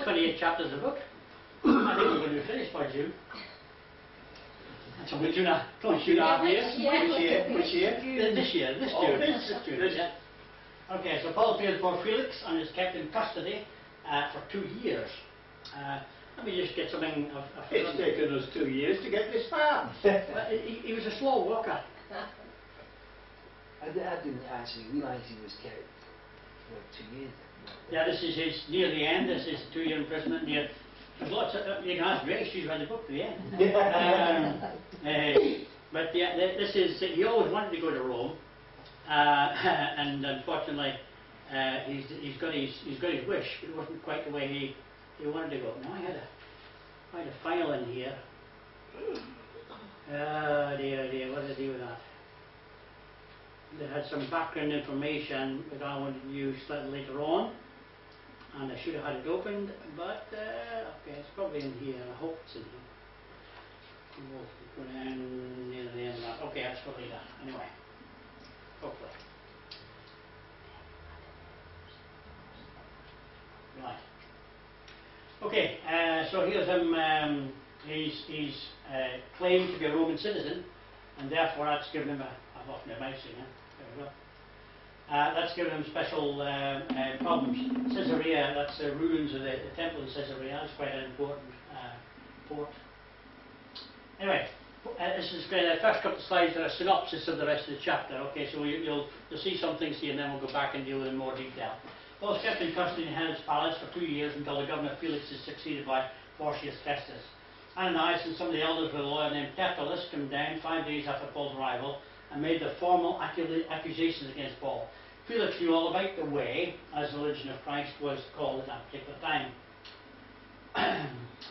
28 chapters of the book. I think we're going to be finished by June. So we do not, don't shoot off here. Which year? This year, this June. This June, yeah. Okay, so Paul appeared before Felix and is kept in custody for 2 years. Let me just get something of It's taken us 2 years to get this far. he was a slow walker. I didn't actually realise he was kept for 2 years. Yeah, this is his near the end. This is 2-year imprisonment. Near, there's lots of you can ask Grace. She's read the book to the end. But yeah, this is. He always wanted to go to Rome, and unfortunately, he's got his wish, but it wasn't quite the way he wanted to go. Now I had a file in here. Dear, what did I do with that? They had some background information that I wanted to use slightly later on, and I should have had it opened, but okay, it's probably in here. I hope it's in here. We'll go down near the end of that. Okay, that's probably that. Anyway, hopefully. Right. Okay, so here's him. He's claimed to be a Roman citizen, and therefore that's given him I've lost my mouse again. There we go. That's given him special problems. Caesarea, that's the ruins of the temple in Caesarea. That's quite an important port. Anyway, this is the first couple of slides are a synopsis of the rest of the chapter. Okay, so you'll see some things here, and then we'll go back and deal with it in more detail. Paul was kept in custody in Herod's palace for 2 years until the governor Felix is succeeded by Porcius Festus. Ananias and some of the elders with a lawyer named Peter.Paul came down 5 days after Paul's arrival and made the formal accusations against Paul. Felix knew all about the way, as the religion of Christ was called at that particular time.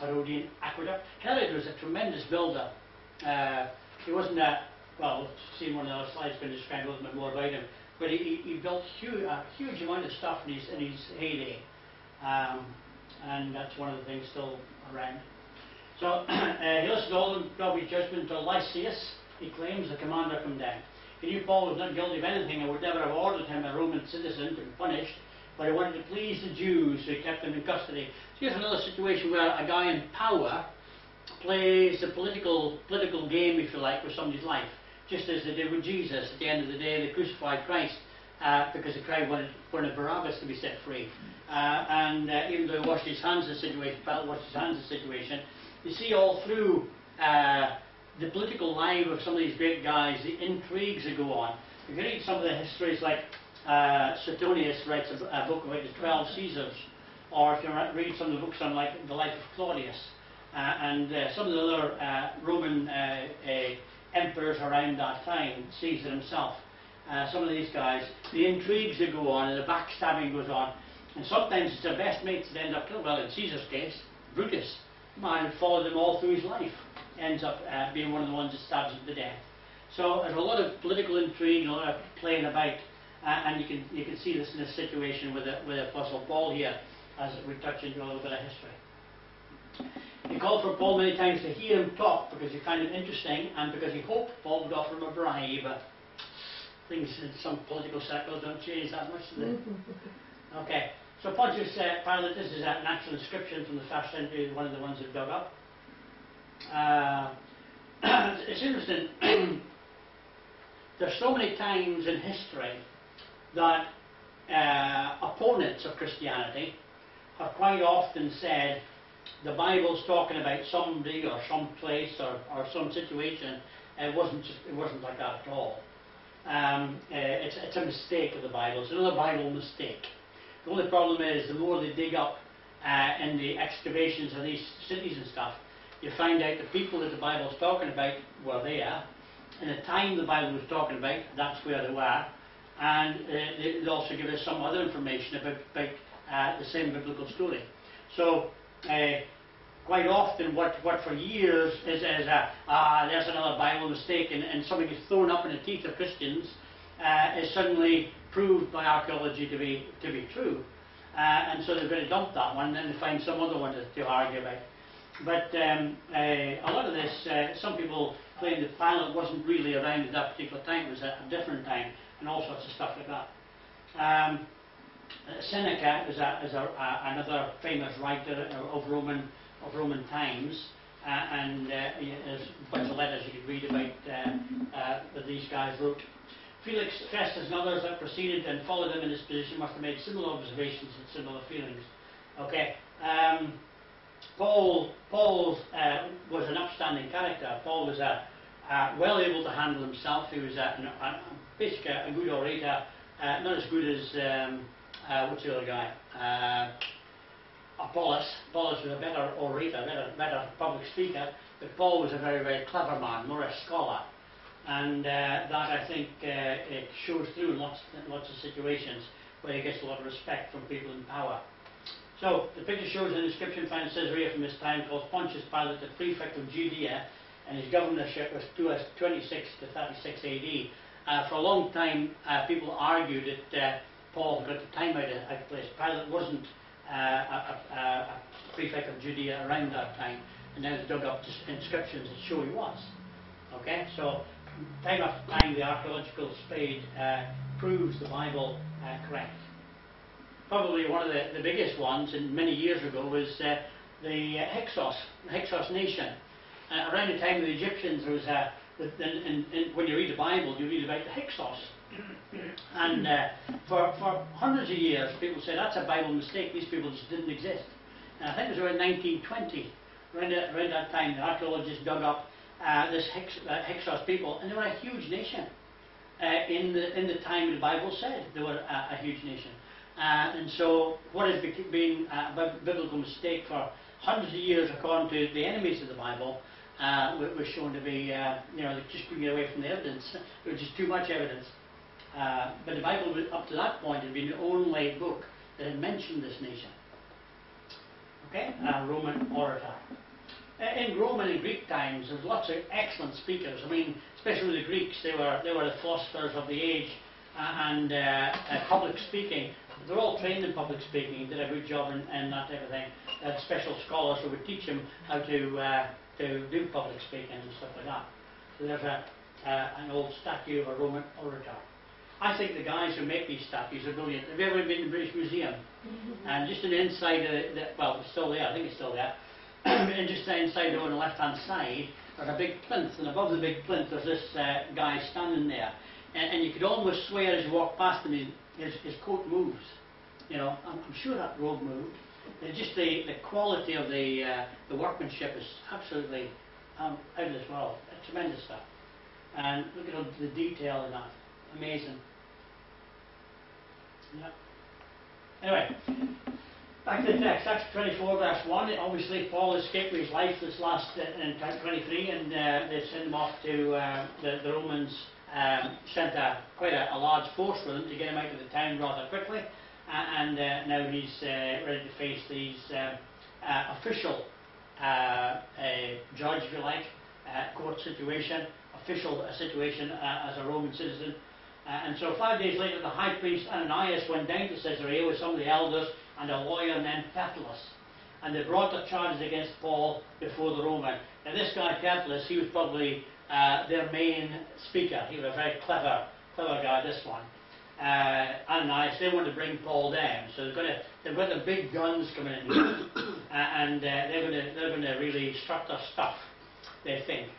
Herodian aqueduct. Herod was a tremendous builder. He wasn't well, we'll see in one of the other slides going to describe a little bit more about him, but he built a huge amount of stuff in his heyday, and that's one of the things still around. So he listened to all the godly judgment until Lysias, he claims, the commander, come down. He knew Paul was not guilty of anything and would never have ordered him, a Roman citizen, to be punished, but he wanted to please the Jews, so he kept him in custody. So here's another situation where a guy in power plays a political game, if you like, with somebody's life, just as they did with Jesus. At the end of the day, they crucified Christ because the crowd wanted Barabbas to be set free. And even though he washed his hands in the situation, Pilate washed his hands in the situation, you see all through the political life of some of these great guys, the intrigues that go on. If you read some of the histories, like Suetonius writes a book about the 12 Caesars, or if you read some of the books on like the life of Claudius, and some of the other Roman emperors around that time, Caesar himself, some of these guys, the intrigues that go on and the backstabbing goes on, and sometimes it's their best mates that end up killed. Well, in Caesar's case, Brutus, man who followed him all through his life, ends up being one of the ones that stabs him to death. So there's a lot of political intrigue, a lot of playing about, and you can see this in this situation with Apostle Paul here, as we touch into a little bit of history. He called for Paul many times to hear him talk because he found it interesting and because he hoped Paul would offer him a bribe. Things in some political circles don't change that much, do they? Okay, so Pontius Pilate, this is an actual inscription from the 1st century, one of the ones that dug up. It's interesting. There's so many times in history that opponents of Christianity have quite often said the Bible's talking about somebody or some place or some situation. It wasn't like that at all. It's a mistake of the Bible. It's another Bible mistake. The only problem is the more they dig up in the excavations of these cities and stuff, you find out the people that the Bible's talking about were there. In the time the Bible was talking about, that's where they were. And they also give us some other information about the same biblical story. So quite often what for years is there's another Bible mistake, and something is thrown up in the teeth of Christians is suddenly proved by archaeology to be true. And so they're going to dump that one and then they find some other one to argue about. But a lot of this, some people claim that Pilate wasn't really around at that particular time. It was a different time, and all sorts of stuff like that. Seneca is another famous writer of Roman times, and there's a bunch of letters you could read about that these guys wrote. Felix, Festus, and others that preceded and followed him in this position must have made similar observations and similar feelings. Okay, Paul was an upstanding character. Paul was well able to handle himself. He was basically a good orator, not as good as what's the other guy? Apollos. Apollos was a better orator, better public speaker, but Paul was a very, very clever man, more a scholar. And that, I think, it shows through in lots of situations where he gets a lot of respect from people in power. So, the picture shows an inscription found in Caesarea from this time called Pontius Pilate, the prefect of Judea, and his governorship was 26 to 36 AD. For a long time, people argued that Paul got the time out of place. Pilate wasn't a prefect of Judea around that time, and now they've dug up inscriptions that show he was. Okay, so time after time the archaeological spade proves the Bible correct. Probably one of the biggest ones, and many years ago, was the Hyksos nation. Around the time of the Egyptians, there was when you read the Bible, you read about the Hyksos. And for hundreds of years, people said that's a Bible mistake. These people just didn't exist. And I think it was around 1920, around that time, the archaeologists dug up this Hyksos people, and they were a huge nation. In the time the Bible said they were a huge nation. And so what has been a biblical mistake for hundreds of years, according to the enemies of the Bible, was shown to be, just bringing away from the evidence. There was just too much evidence. But the Bible, up to that point, had been the only book that had mentioned this nation. Okay, Roman orator. In Roman and Greek times, there was lots of excellent speakers. I mean, especially the Greeks, they were the philosophers of the age, and public speaking. They're all trained in public speaking, did a good job in that type of thing. They had special scholars who would teach them how to do public speaking and stuff like that. So there's an old statue of a Roman orator. I think the guys who make these statues are brilliant. Have you ever been to the British Museum? And just on the inside of well, it's still there, I think it's still there. And just inside on the left-hand side, there's a big plinth, and above the big plinth there's this guy standing there. And you could almost swear as you walk past him, his coat moves. You know, I'm sure that robe moved. And just the quality of the workmanship is absolutely out of this world. It's tremendous stuff. And look at the detail in that. Amazing. Yeah. Anyway, back to the text. Acts 24, verse 1. Obviously, Paul escaped with his life this last in 23, and they sent him off to the Romans. Sent quite a large force with him to get him out of the town rather quickly, and now he's ready to face these official judge, if you like, court situation, official situation as a Roman citizen. And so 5 days later, the high priest Ananias went down to Caesarea with some of the elders and a lawyer named Tertullus, and they brought the charges against Paul before the Roman. Now this guy Tertullus, he was probably their main speaker. He was a very clever guy, this one. Ananias, they want to bring Paul down, so they've got the big guns coming in here, and they're going to really strut their stuff, they think.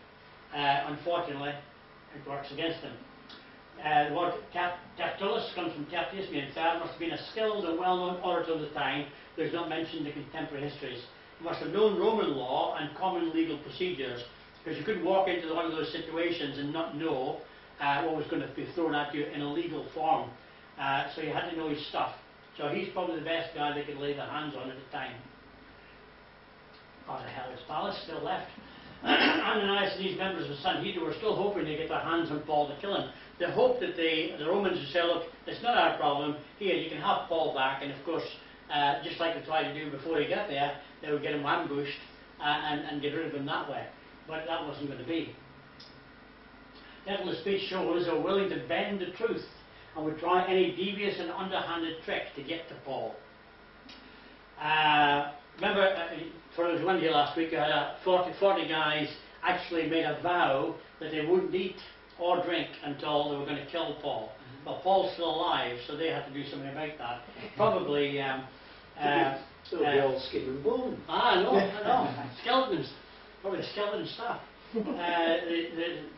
Unfortunately, it works against them. The word Tertullus comes from Tertius, meaning third, must have been a skilled and well-known orator of the time, but is not mentioned in contemporary histories. He must have known Roman law and common legal procedures, because you couldn't walk into one of those situations and not know what was going to be thrown at you in a legal form. So you had to know his stuff. So he's probably the best guy they could lay their hands on at the time. Oh, the hell, is Palace still left? Ananias and these members of the Sanhedrin were still hoping to get their hands on Paul to kill him. They hoped that the Romans would say, look, it's not our problem, here, you can have Paul back, and of course, just like they tried to do before he got there, they would get him ambushed and get rid of him that way. But that wasn't going to be. Tertullus' speech shows they were willing to bend the truth and would try any devious and underhanded trick to get to Paul. Remember, for those who went here last week, 40 guys actually made a vow that they wouldn't eat or drink until they were going to kill Paul. well, Paul's still alive, so they had to do something about that. Probably, It'll be all skin and bone. I know, skeletons, probably skeleton stuff.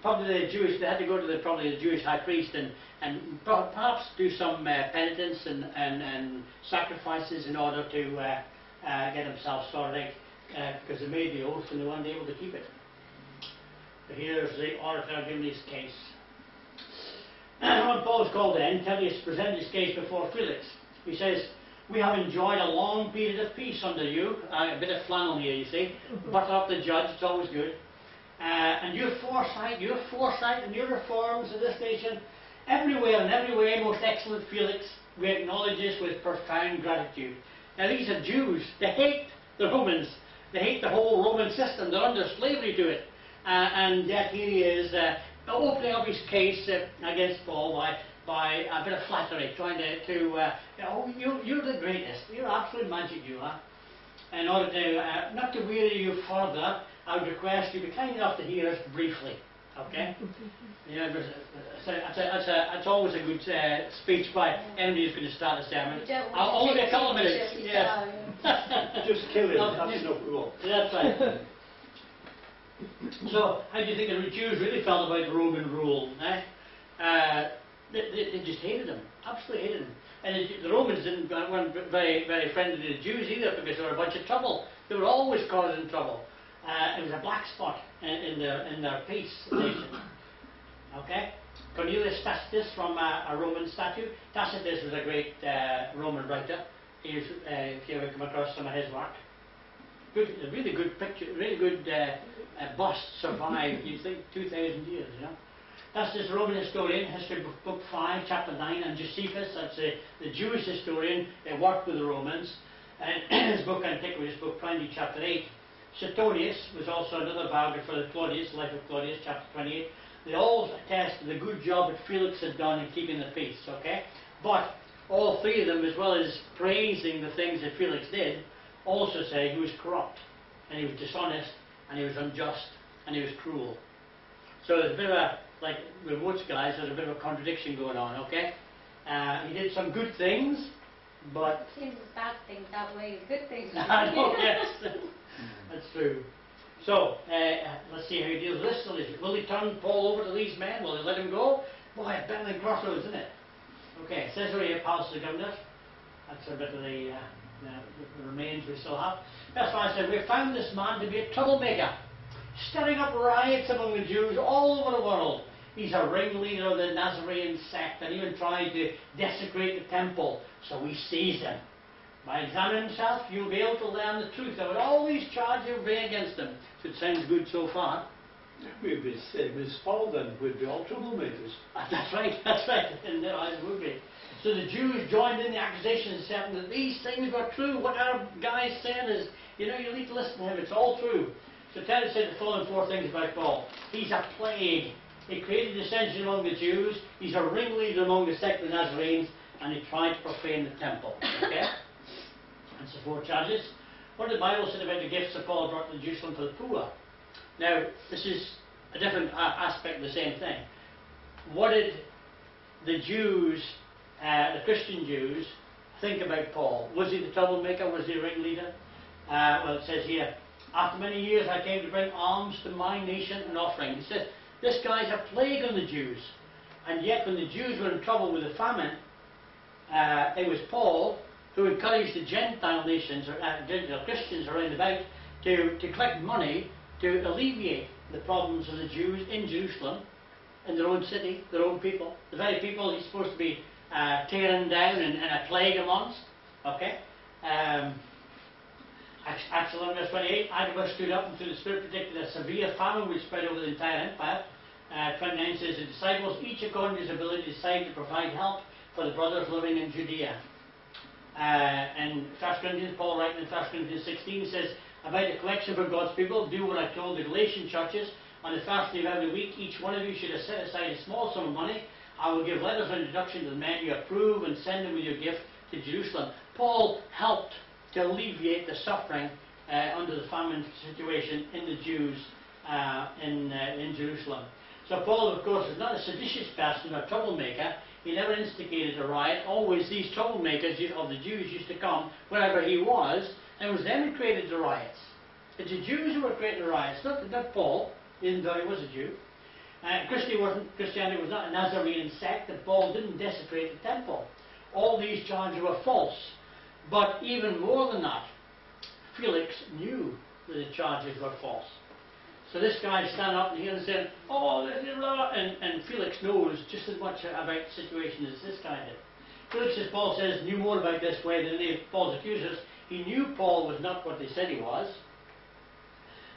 Probably the Jewish, they had to go to the Jewish high priest and perhaps do some penitence and sacrifices in order to get themselves sorted out, because they made the oath and they weren't able to keep it. But here's the orator giving his case. When Paul was called in, Tertius presented his case before Felix. He says, "We have enjoyed a long period of peace under you." A bit of flannel here, you see. Butter up the judge, it's always good. And your foresight and your reforms of this nation, everywhere and every way, most excellent Felix, we acknowledge this with profound gratitude. Now these are Jews. They hate the Romans. They hate the whole Roman system. They're under slavery to it. And yet here he is opening up his case against Paul by a bit of flattery, trying to oh, you're the greatest. You're absolute magic, you are. In order to, not to weary you further, I would request you be kind enough to hear us briefly, okay? Yeah, that's always a good speech by anybody who's going to start a sermon. I'll only be a couple of minutes. Yeah. Just kill him, that's no cool. That's right. So, how do you think the Jews really felt about Roman rule? They just hated them, absolutely hated them. And the Romans weren't very, very friendly to the Jews either, because they were a bunch of trouble. They were always causing trouble. It was a black spot in their peace nation. Okay? Cornelius Tacitus from a Roman statue. Tacitus was a great Roman writer. If you ever come across some of his work. Good, a really good picture, really good bust survived, you think, 2,000 years, you know. That's this Roman historian, History Book 5, Chapter 9, and Josephus, that's the Jewish historian that worked with the Romans. And his book Antiquities, Book 20, Chapter 8. Suetonius was also another biographer of Claudius, Life of Claudius, Chapter 28. They all attest to the good job that Felix had done in keeping the peace, okay? But all three of them, as well as praising the things that Felix did, also say he was corrupt, and he was dishonest, and he was unjust, and he was cruel. So there's a bit of a, like with most guys, there's a bit of a contradiction going on, okay? He did some good things, but... It seems bad things outweigh good things. I know, yes, that's true. So, let's see how he deals with this. Will he turn Paul over to these men? Will he let him go? Boy, it's better than crossroads, isn't it? Okay, Caesarea Palace the governor. That's a bit of the remains we still have. That's why I said, we found this man to be a troublemaker, stirring up riots among the Jews all over the world. He's a ringleader of the Nazarene sect and even tried to desecrate the temple. So we seized him. By examining himself, you'll be able to learn the truth about all these charges you bring against him. So it sounds good so far. We'd be the same as Paul then, we'd be all troublemakers. That's right, and their eyes would be. So the Jews joined in the accusations, saying that these things were true. What our guy's saying is, you need to listen to him, it's all true. So Terence said the following 4 things about Paul. He's a plague. He created dissension among the Jews. He's a ringleader among the sect of the Nazarenes, and he tried to profane the temple. Okay? That's the 4 charges. What did the Bible say about the gifts that Paul brought to Jerusalem for the poor? Now, this is a different aspect of the same thing. What did the Jews, the Christian Jews, think about Paul? Was he the troublemaker? Was he a ringleader? Well, it says here, after many years I came to bring alms to my nation and offering. He says, this guy's a plague on the Jews. And yet when the Jews were in trouble with the famine, it was Paul who encouraged the Gentile nations, or Gentile Christians around about, to collect money to alleviate the problems of the Jews in Jerusalem, in their own city, their own people, the very people he's supposed to be tearing down and a plague amongst. Okay? Acts 11 verse 28, Agabus stood up and through the Spirit predicted a severe famine would spread over the entire empire. 29 says, the disciples, each according to his ability, decided to provide help for the brothers living in Judea. And 1 Corinthians, Paul writing in 1 Corinthians 16 says, about the collection for God's people, do what I told the Galatian churches. On the first day of every week, each one of you should have set aside a small sum of money. I will give letters of introduction to the men you approve and send them with your gift to Jerusalem. Paul helped to alleviate the suffering under the famine situation in the Jews in Jerusalem. So Paul, of course, is not a seditious person or troublemaker. He never instigated a riot. Always these troublemakers of the Jews used to come wherever he was, and it was them who created the riots. It's the Jews who were creating the riots, not Paul, even though he was a Jew. Christianity was not a Nazarene sect, and Paul didn't desecrate the temple. All these charges were false. But even more than that, Felix knew that the charges were false. So this guy stand up and he said, "Oh, this is blah," and Felix knows just as much about the situation as this guy did. Felix, as Paul says, knew more about this way than any of Paul's accusers. He knew Paul was not what they said he was.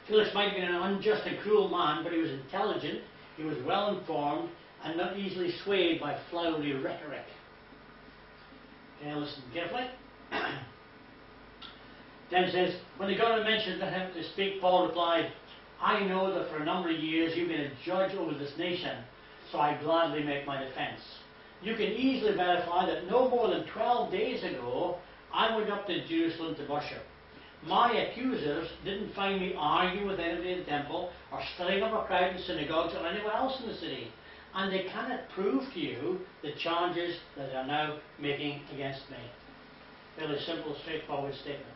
Felix might have been an unjust and cruel man, but he was intelligent, he was well informed, and not easily swayed by flowery rhetoric. Okay, listen carefully. Then says, when the governor mentioned to him to speak, Paul replied, "I know that for a number of years you've been a judge over this nation, so I gladly make my defense. You can easily verify that no more than 12 days ago, I went up to Jerusalem to worship. My accusers didn't find me arguing with anybody in the temple or stirring up a crowd in synagogues or anywhere else in the city, and they cannot prove to you the charges that they are now making against me." Fairly simple, straightforward statement.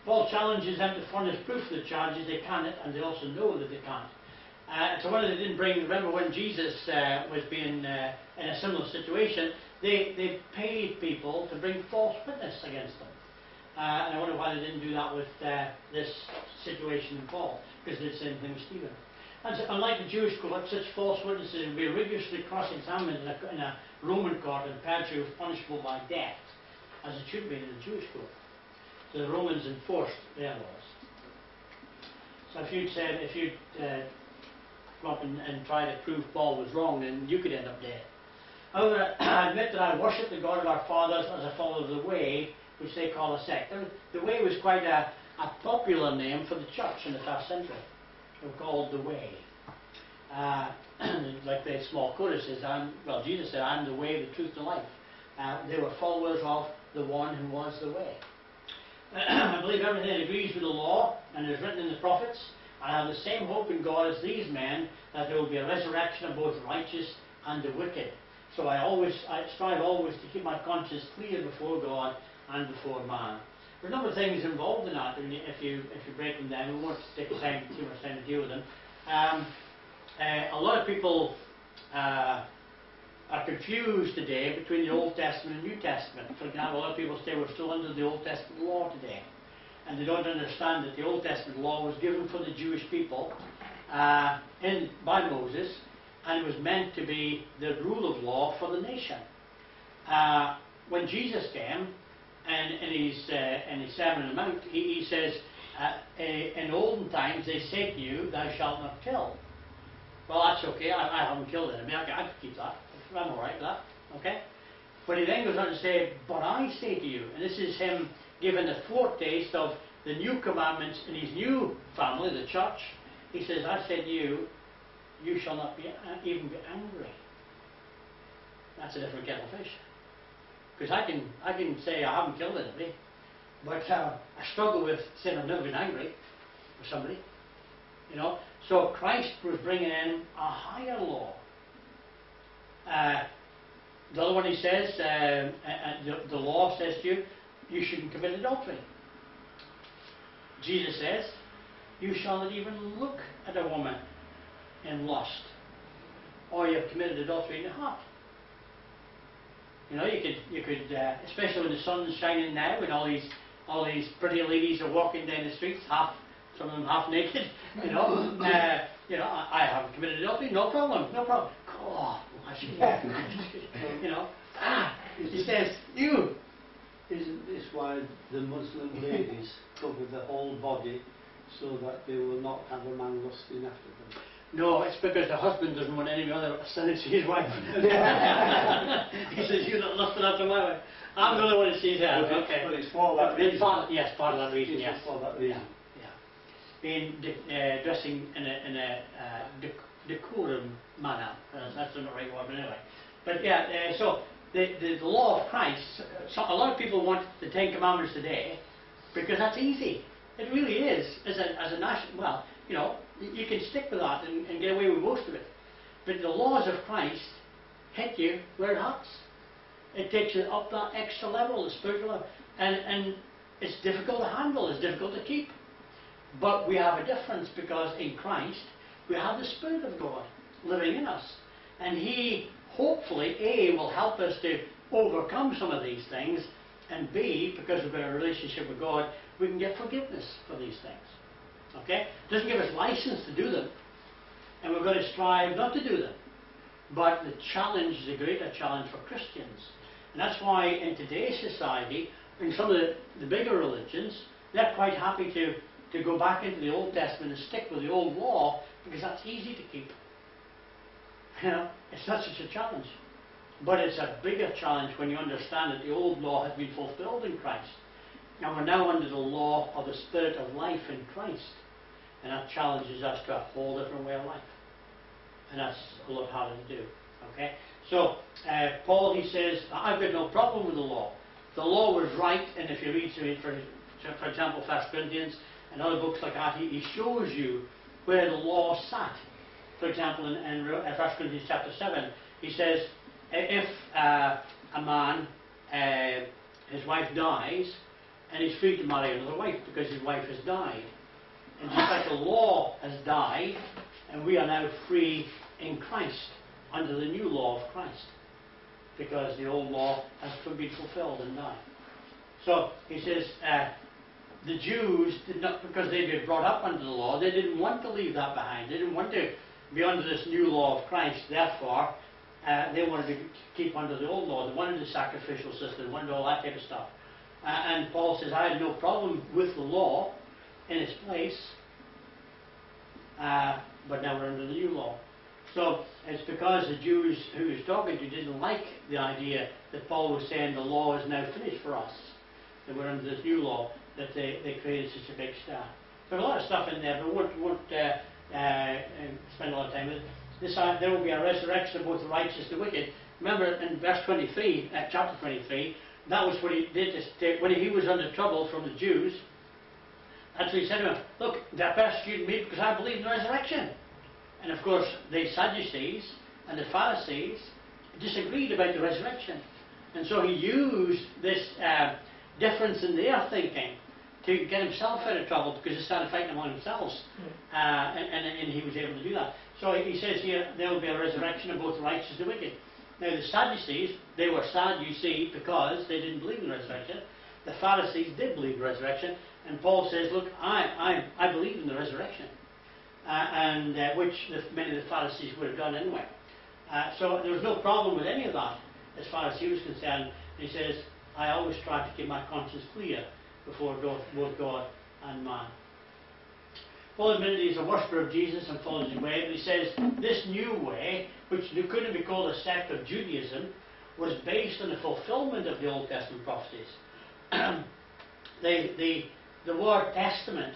Paul challenges them to furnish proof of the charges. They cannot, and they also know that they can't. So when they didn't bring, remember when Jesus was being in a similar situation, they paid people to bring false witness against them. And I wonder why they didn't do that with this situation in Paul, because they did the same thing with Stephen. And so, unlike the Jewish court, such false witnesses would be rigorously cross-examined in a Roman court, and perjury was punishable by death, as it should be in the Jewish court. So the Romans enforced their laws. So if you'd come up and try to prove Paul was wrong, then you could end up dead. However, I admit that I worship the God of our fathers as a follower of the Way, which they call a sect. And the Way was quite a popular name for the church in the first century. They were called the Way. Like the small chorus says, Jesus said, "I'm the way, the truth, the life." They were followers of the one who was the Way. I believe everything agrees with the law and is written in the prophets. I have the same hope in God as these men, that there will be a resurrection of both the righteous and the wicked. So I strive always to keep my conscience clear before God and before man. There's a number of things involved in that. If you break them down, we won't take too much time to deal with them. A lot of people are confused today between the Old Testament and New Testament. For example, a lot of people say we're still under the Old Testament law today, and they don't understand that the Old Testament law was given for the Jewish people by Moses, and it was meant to be the rule of law for the nation. When Jesus came, and in his Sermon on the Mount, he says, in olden times they say to you, "Thou shalt not kill." Well, that's okay. I haven't killed anybody. I could keep that. I'm all right with that. Okay? But he then goes on to say, "But I say to you," and this is him giving a foretaste of the new commandments in his new family, the church. He says, "I say to you, you shall not even be angry." That's a different kettle of fish. Because I can say I haven't killed anybody, but I struggle with saying I've never been angry with somebody. You know? So Christ was bringing in a higher law. The other one he says, the law says to you, you shouldn't commit adultery. Jesus says, you shall not even look at a woman in lust, or you have committed adultery in your heart. You know, you could, especially when the sun's shining now, and all these pretty ladies are walking down the streets, some of them half naked. You know, I haven't committed adultery, no problem. God, you know, he says, you. Isn't this why the Muslim ladies cover the whole body so that they will not have a man lusting after them? No, it's because the husband doesn't want any other son to see his wife. He says, "You're not lusting after my wife. I'm the only one to see her." Okay. But it's for that reason. Yes, part of that reason. Yes. For that reason. Being dressing in a decorum manner. That's not the right word, but anyway. But yeah, so the law of Christ. So a lot of people want the Ten Commandments today because that's easy. It really is. As a national, well, you know, you can stick with that and get away with most of it. But the laws of Christ hit you where it hurts. It takes you up that extra level, the spiritual level. And it's difficult to handle, it's difficult to keep. But we have a difference because in Christ, we have the Spirit of God living in us. And He, hopefully, A, will help us to overcome some of these things, and B, because we've got a relationship with God, we can get forgiveness for these things. Okay? It doesn't give us license to do them, and we're going to strive not to do them. But the challenge is a greater challenge for Christians. And that's why in today's society, in some of the bigger religions, they're quite happy to go back into the Old Testament and stick with the old law, because that's easy to keep. You know, it's not such a challenge. But it's a bigger challenge when you understand that the old law has been fulfilled in Christ. And we're now under the law of the Spirit of life in Christ. And that challenges us to a whole different way of life. And that's a lot harder to do. Okay? So, Paul, he says, I've got no problem with the law. The law was right, and if you read, for example, 1 Corinthians and other books like that, he shows you where the law sat. For example, in 1 Corinthians chapter 7, he says, if a man, his wife dies, and he's free to marry another wife because his wife has died. And just like the law has died, and we are now free in Christ, under the new law of Christ, because the old law has been fulfilled and died. So he says, the Jews did not, because they'd been brought up under the law, they didn't want to leave that behind. They didn't want to be under this new law of Christ. Therefore, they wanted to keep under the old law. They wanted the sacrificial system, they wanted all that type of stuff. And Paul says, I had no problem with the law in its place, but now we're under the new law. So it's because the Jews who he was talking to didn't like the idea that Paul was saying the law is now finished for us, that we're under this new law, that they created such a big star. There's a lot of stuff in there, but we won't spend a lot of time with it. There will be a resurrection of both the righteous and the wicked. Remember in verse 23, chapter 23, that was what he did when he was under trouble from the Jews. That's what he said to them, look, they're persecuting me because I believe in the resurrection. And of course, the Sadducees and the Pharisees disagreed about the resurrection. And so he used this difference in their thinking to get himself out of trouble, because they started fighting among themselves. And he was able to do that. So he says here, there will be a resurrection of both the righteous and the wicked. Now the Sadducees, they were sad, you see, because they didn't believe in the resurrection. The Pharisees did believe in the resurrection. And Paul says, look, I believe in the resurrection. Which many of the Pharisees would have done anyway. So there was no problem with any of that as far as he was concerned. He says, I always try to keep my conscience clear before both God and man. Paul admitted he's a worshipper of Jesus and follows his way, but he says this new way, which couldn't be called a sect of Judaism, was based on the fulfillment of the Old Testament prophecies. The word testament,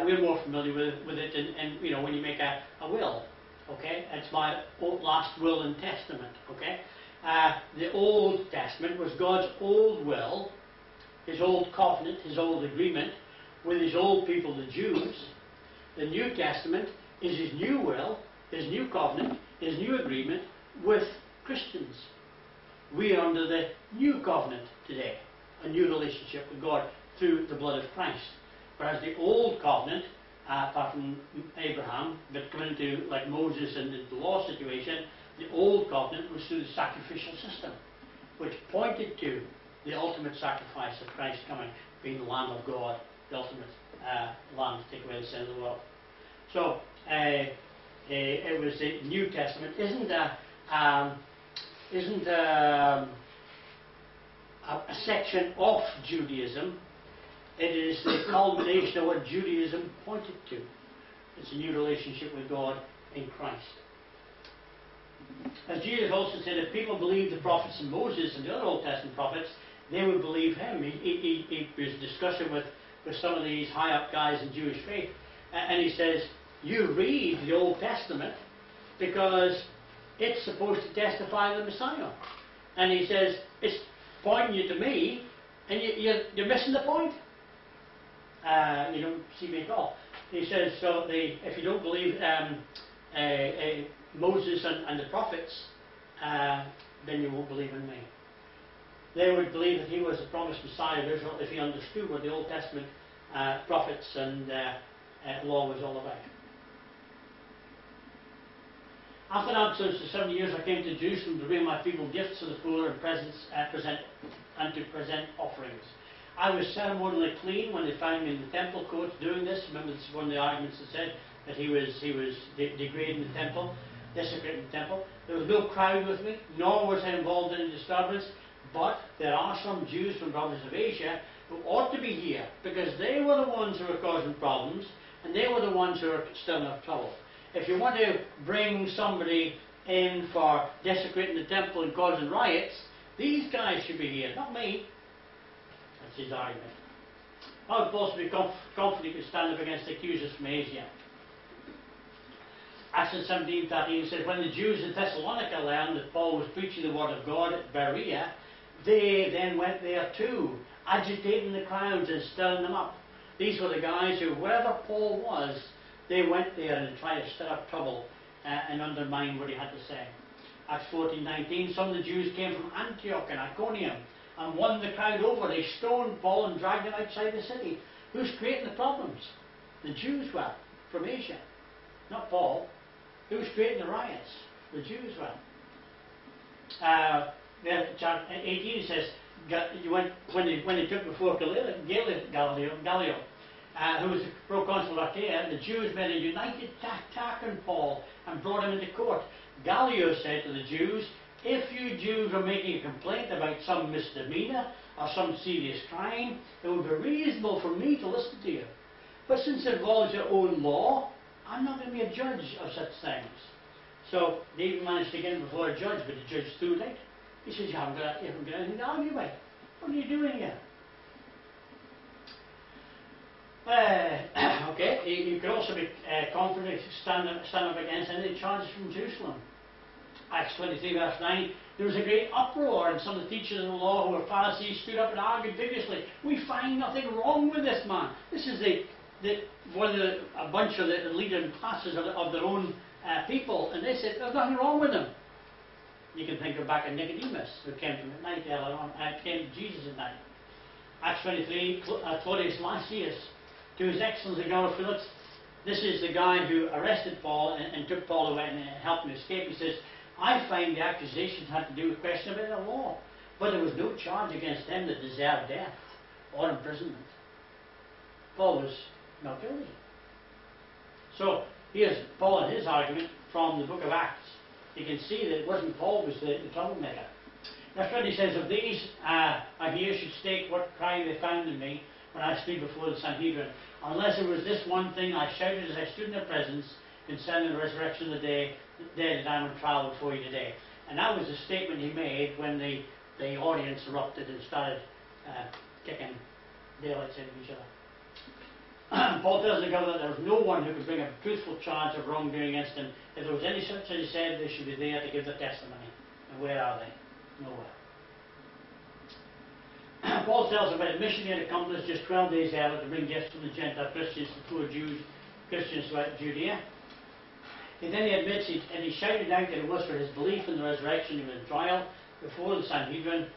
we're more familiar with it, and you know, when you make a will, okay, it's my last will and testament, okay. The Old Testament was God's old will, His old covenant, His old agreement with His old people, the Jews. The New Testament is His new will, His new covenant, His new agreement with Christians. We are under the new covenant today, a new relationship with God through the blood of Christ. Whereas the old covenant, apart from Abraham, but coming into like Moses and the law situation, the old covenant was through the sacrificial system, which pointed to the ultimate sacrifice of Christ coming, being the Lamb of God, the ultimate Lamb to take away the sin of the world. So it was the New Testament isn't a section of Judaism. It is the culmination of what Judaism pointed to. It's a new relationship with God in Christ. As Jesus also said, if people believed the prophets and Moses and the other Old Testament prophets, they would believe him. He was discussing with some of these high-up guys in Jewish faith, and he says, you read the Old Testament because it's supposed to testify the Messiah. And he says, it's pointing you to me, and you're missing the point. You don't see me at all. He says, so if you don't believe Moses and the prophets, then you won't believe in me. They would believe that he was the promised Messiah of Israel if he understood what the Old Testament prophets and law was all about. After an absence of 7 years, I came to Jerusalem to bring my people gifts to the poor and to present offerings. I was ceremonially clean when they found me in the temple courts doing this. Remember, this is one of the arguments that said that he was degrading the temple, desecrating the temple. There was no crowd with me, nor was I involved in any disturbance. But there are some Jews from province of Asia who ought to be here, because they were the ones who were causing problems, and they were the ones who were stirring up trouble. If you want to bring somebody in for desecrating the temple and causing riots, these guys should be here, not me. That's his argument. I would also be confident to stand up against the accusers from Asia. Acts 17:13 says, when the Jews in Thessalonica learned that Paul was preaching the word of God at Berea, they then went there too, agitating the crowds and stirring them up. These were the guys who, wherever Paul was, they went there and tried to stir up trouble and undermine what he had to say. Acts 14:19, some of the Jews came from Antioch and Iconium and won the crowd over. They stoned Paul and dragged him outside the city. Who's creating the problems? The Jews were, from Asia, not Paul. Who's creating the riots? The Jews were. Chapter 18 says, when they took before Gallio, who was the proconsul of Achaia, the Jews made a united attack on Paul and brought him into court. Gallio said to the Jews, if you Jews are making a complaint about some misdemeanor or some serious crime, it would be reasonable for me to listen to you. But since it involves your own law, I'm not going to be a judge of such things. So they even managed to get him before a judge, but the judge threw it out. He says, you haven't got anything to argue about. What are you doing here? Okay, you can also be confident to stand up against any charges from Jerusalem. Acts 23 verse 9, there was a great uproar, and some of the teachers of the law who were Pharisees stood up and argued vigorously. We find nothing wrong with this man. This is a bunch of the leading classes of their own people, and they said there's nothing wrong with him. You can think of back in Nicodemus, who came to him at night earlier on, came to Jesus at night. Acts 23, Claudius Lysias, to His Excellency God of Felix. This is the guy who arrested Paul and took Paul away and helped him escape. He says, I find the accusations had to do with question about the law, but there was no charge against him that deserved death or imprisonment. Paul was not guilty. So here's Paul and his argument from the book of Acts. You can see that it wasn't Paul who was the troublemaker. That's what he says, of these I here should state what crime they found in me when I stood before the Sanhedrin. Unless it was this one thing I shouted as I stood in their presence concerning the resurrection of the dead that I'm on trial before you today. And that was the statement he made when the audience erupted and started kicking daylights into each other. Paul tells the governor that there was no one who could bring a truthful charge of wrongdoing against him. If there was any such as he said, they should be there to give their testimony. And where are they? Nowhere. Paul tells about a mission he had accomplished just 12 days earlier to bring gifts from the Gentile Christians to poor Jews, Christians throughout Judea. And then he admits and he shouted out that it was for his belief in the resurrection he was on trial before the Sanhedrin.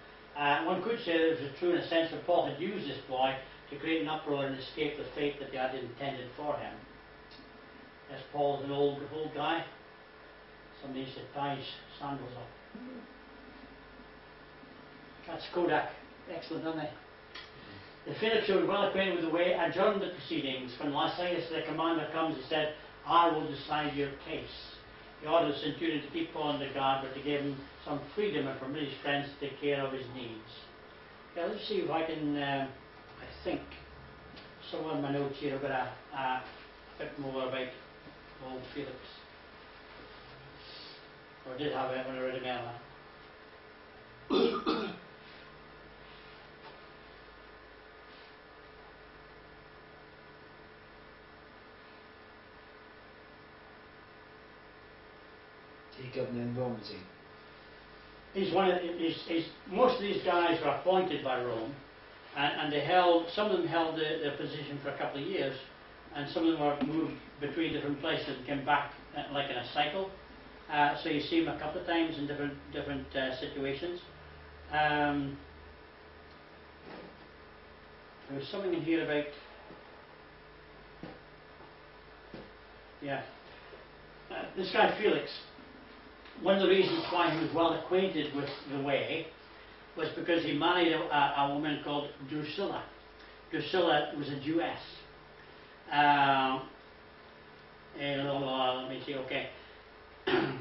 One could say that it was true in a sense that Paul had used this boy to create an uproar and escape the fate that God had intended for him. As Paul's an old guy, somebody needs to tie his sandals up. That's Kodak. Excellent, isn't it? The Felix, who was well acquainted with the way, adjourned the proceedings. When Lysias, the commander, comes, he said, I will decide your case. He ordered the centurion to keep Paul under guard, but to give him some freedom and permit his friends to take care of his needs. Okay, let's see if I can, I think, somewhere in my notes here I've got a bit more about old Felix. Or I did have it when I read him earlier. Governor in Rome, is he? Most of these guys were appointed by Rome, and some of them held their position for a couple of years, and some of them were moved between different places and came back like in a cycle. So you see him a couple of times in different situations. There was something in here about, this guy Felix. One of the reasons why he was well acquainted with the way was because he married a woman called Drusilla. Drusilla was a Jewess. Let me see. Okay. In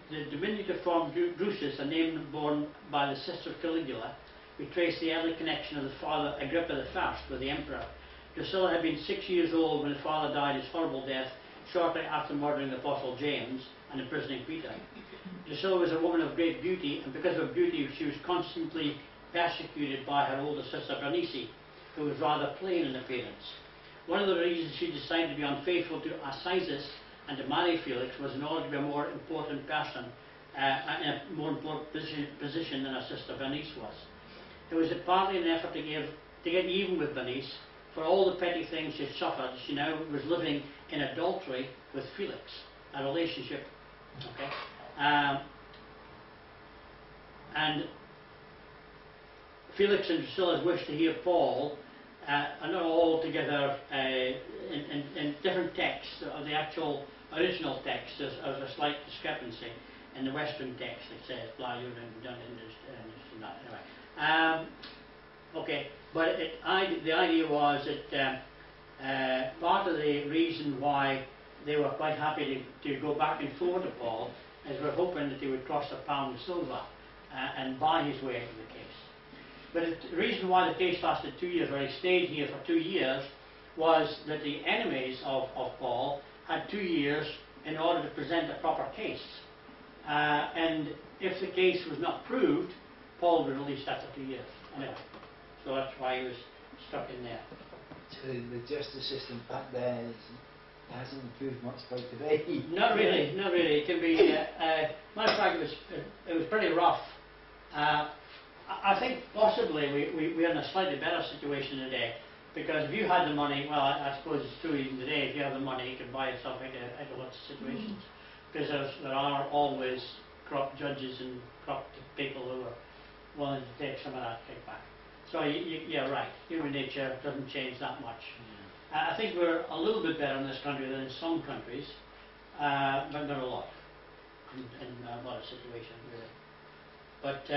the diminutive form Drusus, a name borne by the sister Caligula, we trace the early connection of the father Agrippa I with the emperor. Drusilla had been 6 years old when the father died his horrible death shortly after murdering the apostle James and imprisoning Peter. Drusilla was a woman of great beauty, and because of her beauty she was constantly persecuted by her older sister Bernice, who was rather plain in appearance. One of the reasons she decided to be unfaithful to Arcesis and to marry Felix was in order to be a more important person, in a more important position than her sister Bernice was. It was partly an effort to get even with Bernice for all the petty things she had suffered. She now was living in adultery with Felix, a relationship. Okay, and Felix and Drusilla wished to hear Paul, are not all together in different texts. The actual original text, there's a slight discrepancy. In the Western text it says, blah, you've done that. Anyway. Okay, but the idea was that part of the reason why they were quite happy to go back and forth to Paul is we're hoping that he would cross a pound of silver and buy his way into the case. But the reason why the case lasted 2 years, or he stayed here for 2 years, was that the enemies of Paul had 2 years in order to present a proper case. And if the case was not proved, Paul was released after 2 years. Anyway, so that's why he was stuck in there. So the justice system back there hasn't improved much by today. Not really. It can be. Matter of fact, it was pretty rough. I think possibly we're in a slightly better situation today, because if you had the money, well, I suppose it's true even today, if you have the money, you can buy yourself out of lots of situations. Because there are always corrupt judges and corrupt people who are willing to take some of that kickback. So yeah, right. Human nature doesn't change that much. I think we're a little bit better in this country than in some countries, but not a lot in a lot of situations, really. But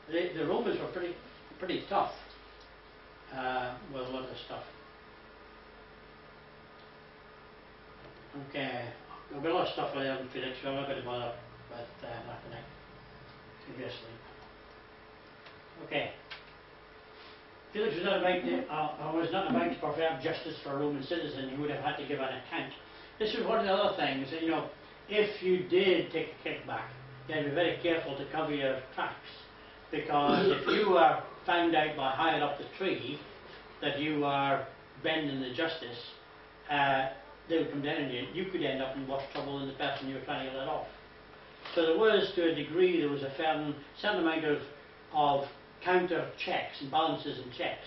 the Romans were pretty tough with a lot of stuff. Okay, there'll be a lot of stuff there on Felix, so I'm not going to bother with that tonight. Maybe asleep. Okay. Felix was not about to perform justice for a Roman citizen. He would have had to give an account. This was one of the other things that, if you did take a kickback, you had to be very careful to cover your tracks. Because if you were found out by higher up the tree that you were bending the justice, they would come down on you. You could end up in worse trouble than the person you were trying to let off. So there was, to a degree, there was a certain amount of counter checks and balances and checks.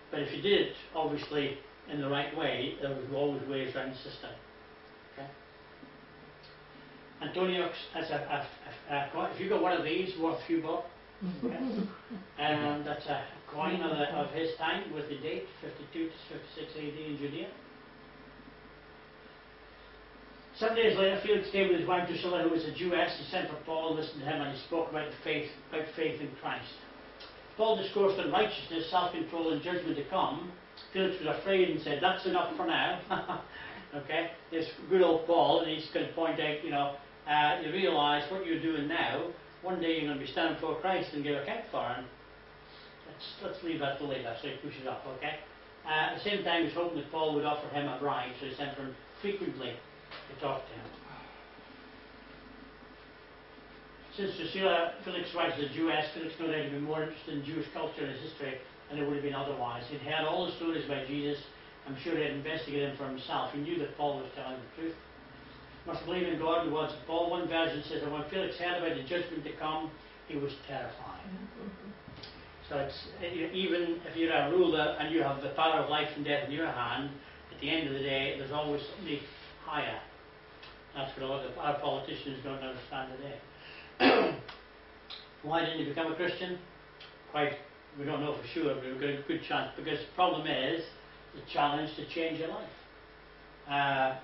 But if you did it, obviously, in the right way, there was always ways around the system. Okay? Antonio, if you got one of these, worth a few bucks. Okay. And that's a coin of his time with the date 52 to 56 AD in Judea. 7 days later, Felix came with his wife Drusilla, who was a Jewess. He sent for Paul, listened to him, and he spoke about faith in Christ. Paul discoursed on righteousness, self-control, and judgment to come. Felix was afraid and said, "That's enough for now." Okay, this good old Paul, and he's going to point out, you realise what you're doing now. One day you're going to be standing before Christ and give account for him. Let's leave that till later, so he pushes up, okay? At the same time, he's hoping that Paul would offer him a bribe, so he sent for him frequently to talk to him. Since Drusilla, Felix's wife is a Jewess, Felix no doubt had been more interested in Jewish culture and history than it would have been otherwise. He'd heard all the stories about Jesus. I'm sure he had investigated them for himself. He knew that Paul was telling the truth. Must believe in God and the words of Paul. One version says that when Felix heard about the judgment to come, he was terrified. So it's, even if you're a ruler and you have the power of life and death in your hand, at the end of the day, there's always somebody higher. That's what a lot of our politicians don't understand today. Why didn't he become a Christian? We don't know for sure, but we've got a good chance, because the problem is the challenge to change your life.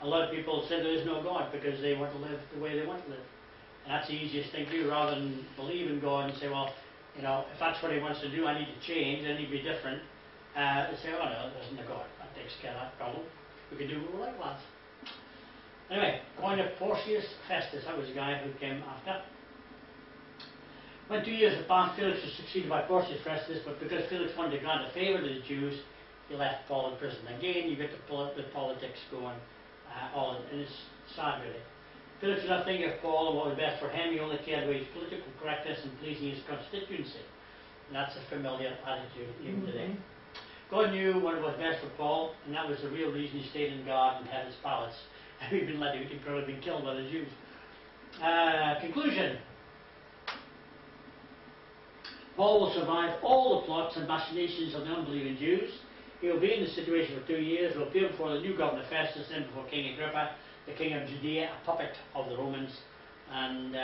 A lot of people say there is no God because they want to live the way they want to live. And that's the easiest thing to do, rather than believe in God and say, well, you know, if that's what he wants to do, I need to change, I need to be different. They say, oh no, there isn't a God. That takes care of that problem. We can do what we like, lads. Anyway, point of Porcius Festus, that was the guy who came after. When 2 years had passed, Felix was succeeded by Porcius Festus, but because Felix wanted to grant a favour to the Jews, he left Paul in prison. Again, you get the politics going, and it's sad really. Felix did not think of Paul and what was best for him. He only cared about his political correctness and pleasing his constituency. And that's a familiar attitude even today. God knew what was best for Paul, and that was the real reason he stayed in God and had his palace. If he'd been let out, he'd probably been killed by the Jews. Conclusion. Paul will survive all the plots and machinations of the unbelieving Jews. He will be in the situation for 2 years, will appear before the new governor Festus, then before King Agrippa, the king of Judea, a puppet of the Romans, and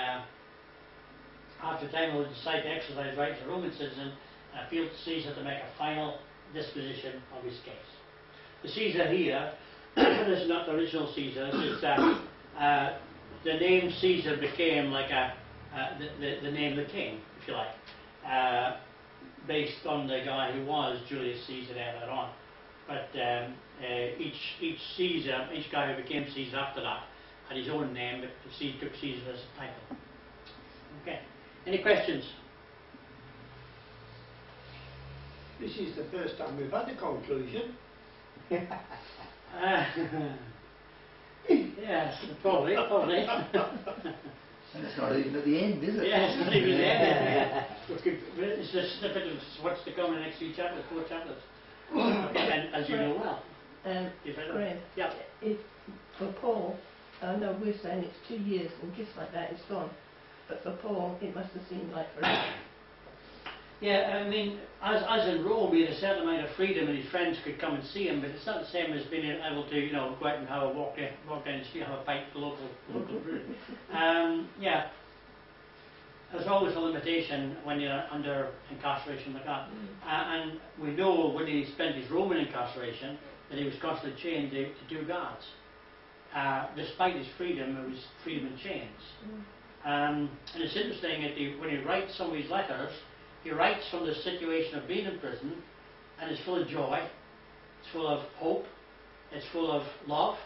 after time he will decide to exercise rights as a Roman citizen and appeal to Caesar to make a final disposition of his case. The Caesar here, this is not the original Caesar, this is the name Caesar became like the name of the king, if you like, based on the guy who was Julius Caesar earlier on. But each Caesar, each guy who became Caesar after that, had his own name, but he took Caesar as a title. Okay. Any questions? This is the first time we've had a conclusion. Yes, probably. It's not even at the end, is it? Yeah, it's not even there. It's a snippet of what's to come in the next few chapters, 4 chapters. And as you know well. Graham, yeah. For Paul, I know we're saying it's 2 years and just like that it's gone. But for Paul, it must have seemed like forever. Yeah, I mean, as in Rome, he had a certain amount of freedom, and his friends could come and see him. But it's not the same as being able to, you know, go out and have a walk down the street, have a pint with the local brew. Yeah, there's always a limitation when you're under incarceration like that. And we know when he spent his Roman incarceration that he was constantly chained to 2 guards. Despite his freedom, it was freedom in chains. And it's interesting that when he writes some of his letters, he writes from the situation of being in prison, and it's full of joy, it's full of hope, it's full of love.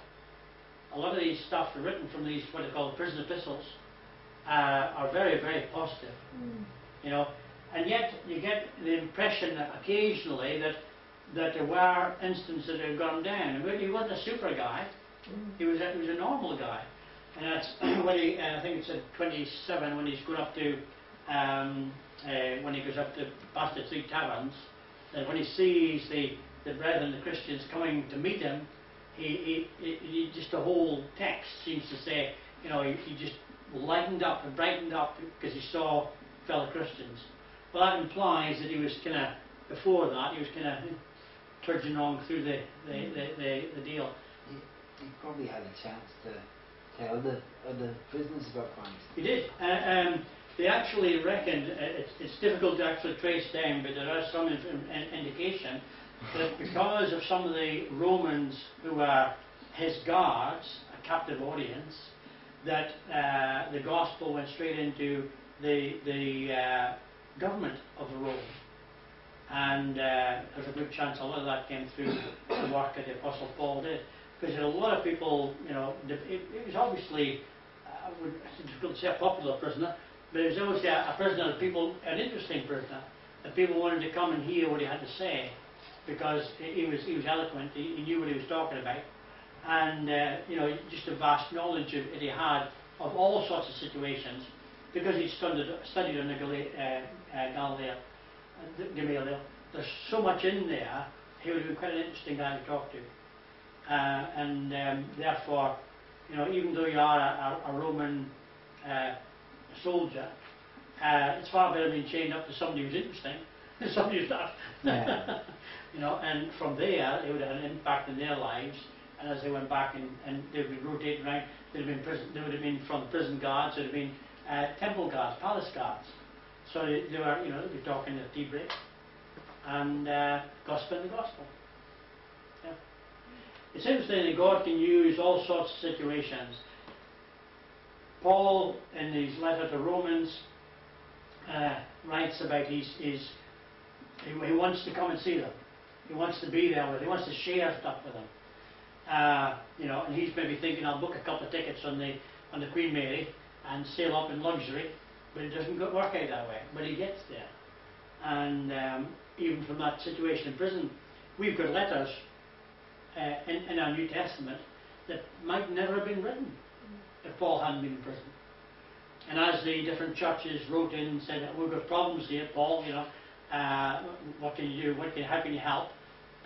A lot of these stuff are written from these, what they call prison epistles, are very, very positive. You know, and yet you get the impression that occasionally that there were instances that had gone down. He wasn't a super guy, he was a normal guy. And that's when he, I think it's at 27, when he's going up to when he goes up to past the 3 taverns, that when he sees the brethren, the Christians coming to meet him, he just the whole text seems to say, you know, he just lightened up and brightened up because he saw fellow Christians. Well, that implies that he was kind of, before that, he was kind of trudging on through the deal. He probably had a chance to tell other prisoners about Christ. He did. They actually reckoned, it's difficult to actually trace down, but there is some indication that because of some of the Romans who were his guards, a captive audience, that the gospel went straight into the government of Rome. And there's a good chance a lot of that came through the work that the Apostle Paul did. Because there are a lot of people, you know, it was obviously, it's difficult to say a popular prisoner, but it was obviously a prisoner that people, an interesting prisoner, that people wanted to come and hear what he had to say, because he was eloquent, he knew what he was talking about, and you know, just a vast knowledge that he had of all sorts of situations, because he'd studied under Gamaliel. There's so much in there, he would have been quite an interesting guy to talk to. Therefore, you know, even though you are a Roman soldier, it's far better being chained up to somebody who's interesting than somebody who's not. Yeah. You know, and from there, it would have an impact in their lives and as they went back and they'd be rotating around, they'd have been they would have been from prison guards, there'd have been temple guards, palace guards. So they were, you know, they'd be talking at tea break and gospel the gospel. Yeah. It's interesting that God can use all sorts of situations. Paul, in his letter to Romans, writes about he wants to come and see them. He wants to be there with them. He wants to share stuff with them. You know, and he's maybe thinking, I'll book a couple of tickets on the Queen Mary and sail up in luxury, but it doesn't work out that way. But he gets there. And even from that situation in prison, we've got letters in our New Testament that might never have been written if Paul hadn't been in prison. And as the different churches wrote in and said, we've got problems here, Paul, you know, what can you do, how can you help?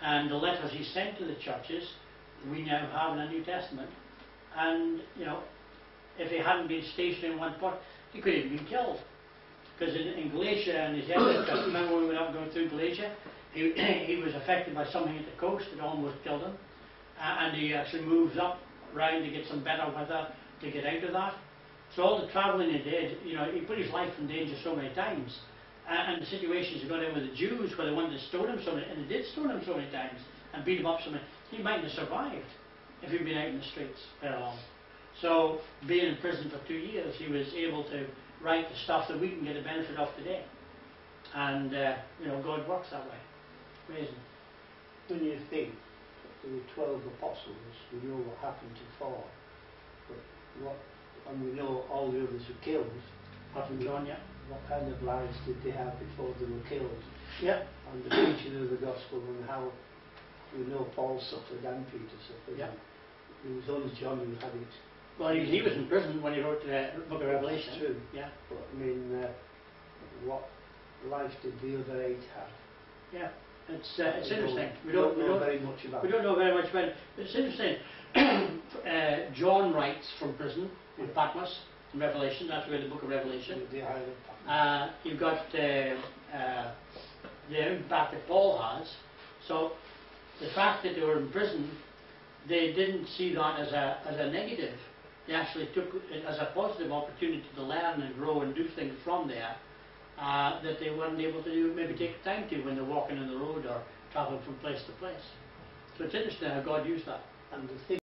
And the letters he sent to the churches, we now have in the New Testament. And, you know, if he hadn't been stationed in one part, he could have been killed. Because in Galatia and his earlier church, remember when we went up going through Galatia, he was affected by something at the coast that almost killed him. And he actually moves up round to get some better weather to get out of that. So all the travelling he did, you know, he put his life in danger so many times. And the situations he got in with the Jews where they wanted to stone him so many, and they did stone him so many times and beat him up so many, he mightn't have survived if he'd been out in the streets very long. So being in prison for 2 years, he was able to write the stuff that we can get the benefit of today. And, you know, God works that way. Amazing. When you think that there were 12 apostles, we know what happened to 4. But and we know all the others were killed. Apart from John, yeah. What kind of lives did they have before they were killed? Yeah. And the preaching of the gospel and how we know Paul suffered and Peter suffered. Yeah. It was only John who had it. Well, he was in prison when he wrote the book of Revelation. That's true. Yeah. But I mean, what life did the other 8 have? Yeah. It's interesting. We don't know very much about it. We don't know very much about it. But it's interesting. John writes from prison in Patmos in Revelation. That's where the book of Revelation. The island of Patmos. You've got the impact that Paul has. So the fact that they were in prison, they didn't see that as a negative. They actually took it as a positive opportunity to learn and grow and do things from there that they weren't able to do, maybe take time to when they're walking on the road or traveling from place to place. So it's interesting how God used that. And the thing